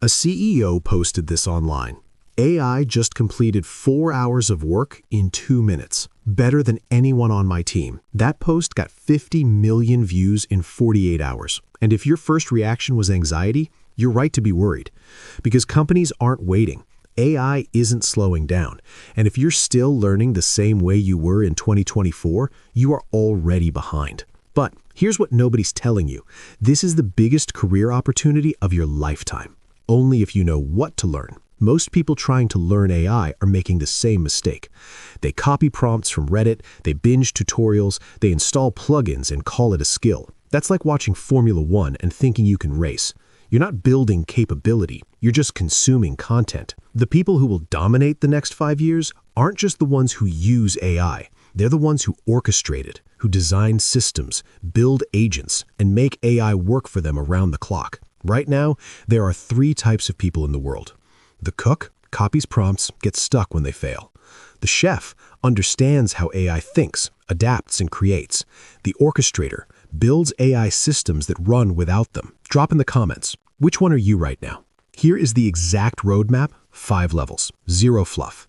A CEO posted this online. AI just completed 4 hours of work in 2 minutes. Better than anyone on my team. That post got 50 million views in 48 hours. And if your first reaction was anxiety, you're right to be worried. Because companies aren't waiting. AI isn't slowing down. And if you're still learning the same way you were in 2024, you are already behind. But here's what nobody's telling you. This is the biggest career opportunity of your lifetime. Only if you know what to learn. Most people trying to learn AI are making the same mistake. They copy prompts from Reddit, they binge tutorials, they install plugins and call it a skill. That's like watching Formula One and thinking you can race. You're not building capability, you're just consuming content. The people who will dominate the next 5 years aren't just the ones who use AI. They're the ones who orchestrate it, who design systems, build agents, and make AI work for them around the clock. Right now, there are 3 types of people in the world. The cook copies prompts, gets stuck when they fail. The chef understands how AI thinks, adapts, and creates. The orchestrator builds AI systems that run without them. Drop in the comments, which one are you right now? Here is the exact roadmap, 5 levels, 0 fluff.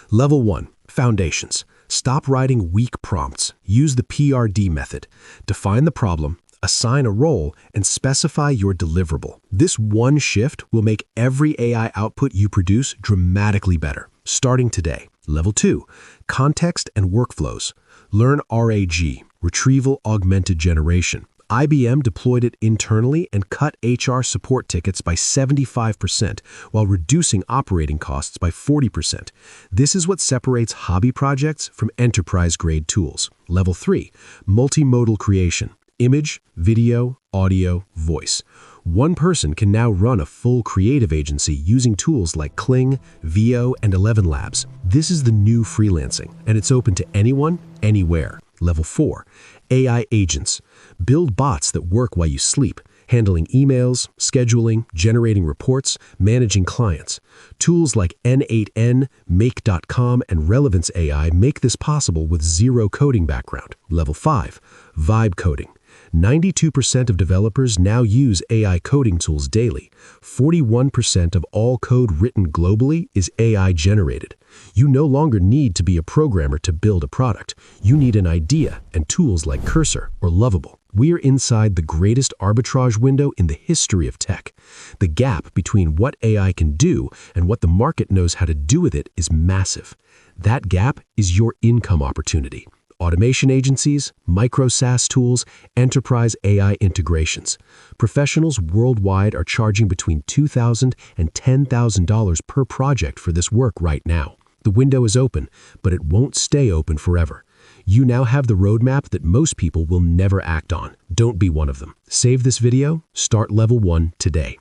Level 1, foundations. Stop writing weak prompts. Use the PRD method. Define the problem, assign a role, and specify your deliverable. This one shift will make every AI output you produce dramatically better, starting today. Level 2, context and workflows. Learn RAG, Retrieval Augmented Generation. IBM deployed it internally and cut HR support tickets by 75% while reducing operating costs by 40%. This is what separates hobby projects from enterprise-grade tools. Level 3, multimodal creation. Image, video, audio, voice. One person can now run a full creative agency using tools like Kling, VO, and 11 Labs. This is the new freelancing, and it's open to anyone, anywhere. Level 4, AI agents. Build bots that work while you sleep, handling emails, scheduling, generating reports, managing clients. Tools like N8N, Make.com, and Relevance AI make this possible with zero coding background. Level 5, vibe coding. 92% of developers now use AI coding tools daily. 41% of all code written globally is AI generated. You no longer need to be a programmer to build a product. You need an idea and tools like Cursor or Lovable. We are inside the greatest arbitrage window in the history of tech. The gap between what AI can do and what the market knows how to do with it is massive. That gap is your income opportunity. Automation agencies, micro SaaS tools, enterprise AI integrations. Professionals worldwide are charging between $2,000 and $10,000 per project for this work right now. The window is open, but it won't stay open forever. You now have the roadmap that most people will never act on. Don't be one of them. Save this video, start level 1 today.